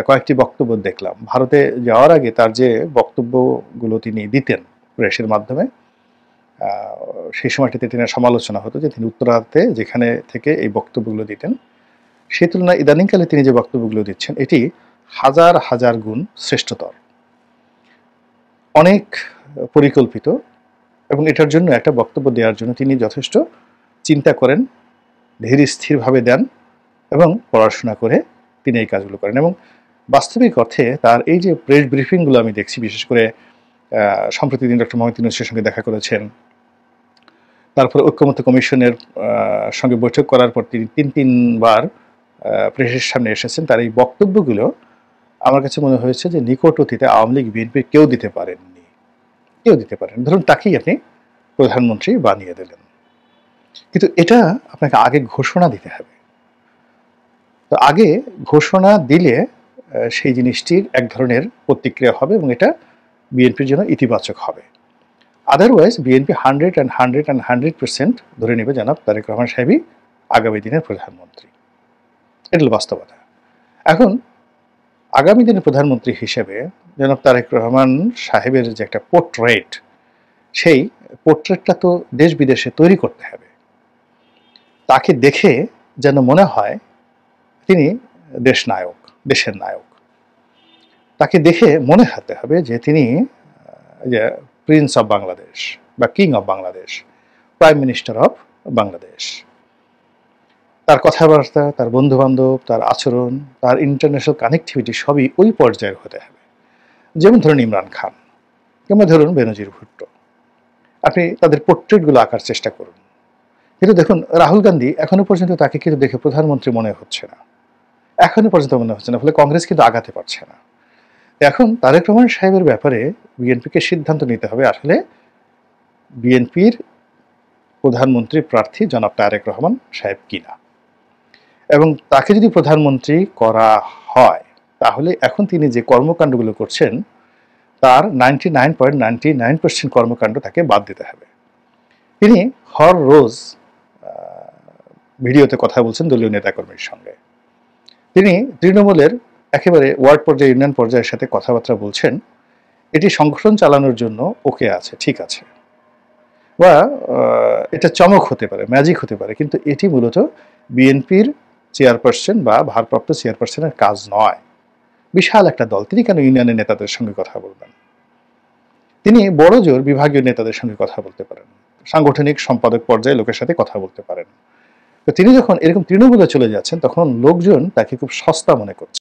কয়েকটি বক্তব্য দেখলাম। ভারতে যাওয়ার আগে তার যে বক্তব্যগুলো তিনি দিতেন প্রেসের মাধ্যমে, আ সেই সময়টাতে তিনি সমালোচনা হতো যে তিনি উত্তরাতে যেখানে থেকে এই বক্তব্যগুলো দিতেন, সেই তুলনায় ইদানিংকালে তিনি যে বক্তব্যগুলো দিচ্ছেন এটি হাজার, হাজার গুণ শ্রেষ্ঠতর। অনেক পরিকল্পিত এবং এটার জন্য একটা বক্তব্য দেওয়ার জন্য তিনি যথেষ্ট চিন্তা করেন, ধীর স্থিরভাবে দেন এবং পড়াশোনা করে তিনি এই কাজগুলো করেন এবং বাস্তবিক অর্থে তার এই যে প্রেস ব্রিফিংগুলো আমি দেখছি, বিশেষ করে সম্প্রতি তিনি ডক্টর মোহাম্মদ ইউনূসের সঙ্গে দেখা করেছেন। তারপরে ঐকমত্য কমিশনের সঙ্গে বৈঠক করার পর তিনি ৩ বার প্রেসের সামনে এসেছেন। তার এই বক্তব্যগুলো আমার কাছে মনে হয়েছে যে নিকট অতীতে আওয়ামী লীগ বিএনপির কেউ দিতে পারেননি। কেউ দিতে পারেন। ধরুন তাকেই আপনি প্রধানমন্ত্রী বানিয়ে দিলেন। কিন্তু এটা আপনাকে আগে ঘোষণা দিতে হবে। তো আগে ঘোষণা দিলে সেই জিনিসটির এক ধরনের প্রতিক্রিয়া হবে এবং এটা বিএনপির জন্য ইতিবাচক হবে। আদারওয়াইজ বিএনপি 100% ধরে নেবে জনাব তারেক রহমান সাহেবই আগামী দিনের প্রধানমন্ত্রী। এটা হলো বাস্তবতা। এখন আগামী দিনের প্রধানমন্ত্রী হিসেবে জনাব তারেক রহমান সাহেবের যে একটা পোর্ট্রেট, সেই পোর্ট্রেটটা তো দেশ বিদেশে তৈরি করতে হবে। তাকে দেখে যেন মনে হয় তিনি দেশের নায়ক। তাকে দেখে মনে হতে হবে যে তিনি যে প্রিন্স অফ বাংলাদেশ বা king of Bangladesh, prime minister of Bangladesh. তার কথাবার্তা, তার বন্ধুবান্ধব, তার আচরণ, তার ইন্টারন্যাশনাল কানেক্টিভিটি সবই ওই পর্যায়ের হতে হবে। যেমন ধরুন ইমরান খান কিংবা ধরুন বেনজির ভুট্টো, আপনি তাদের পোর্ট্রেটগুলো আঁকার চেষ্টা করুন। কিন্তু দেখুন রাহুল গান্ধী এখনো পর্যন্ত তাকে কিন্তু দেখে প্রধানমন্ত্রী মনে হচ্ছে না, এখনো পর্যন্ত মনে হচ্ছে না, ফলে কংগ্রেস কিন্তু আগাতে পারছে না। এখন তারেক রহমান সাহেবের ব্যাপারে বিএনপিকে সিদ্ধান্ত নিতে হবে আসলে বিএনপির প্রধানমন্ত্রী প্রার্থী জনাব তারেক রহমান সাহেব কিনা, এবং তাকে যদি প্রধানমন্ত্রী করা হয় তাহলে এখন তিনি যে কর্মকাণ্ডগুলো করছেন তার 99.99% কর্মকাণ্ড তাকে বাদ দিতে হবে। তিনি হর রোজ ভিডিওতে কথা বলছেন দলীয় নেতাকর্মীর সঙ্গে, তিনি তৃণমূলের একেবারে ওয়ার্ড পর্যায়ে, ইউনিয়ন পর্যায়ের সাথে কথাবার্তা বলছেন। এটি সংগঠন চালানোর জন্য ওকে আছে, ঠিক আছে, বা এটা চমক হতে পারে, ম্যাজিক হতে পারে, কিন্তু এটি মূলত বিএনপির চেয়ারপারসন বা ভারপ্রাপ্ত চেয়ারপারসনের কাজ নয়। বিশাল একটা দল, তিনি কেন ইউনিয়নের নেতাদের সঙ্গে কথা বলবেন? তিনি বড় জোর বিভাগীয় নেতাদের সঙ্গে কথা বলতে পারেন, সাংগঠনিক সম্পাদক পর্যায়ে লোকের সাথে কথা বলতে পারেন। তো তিনি যখন এরকম তৃণমূলে চলে যাচ্ছেন তখন লোকজন তাকে খুব সস্তা মনে করছে।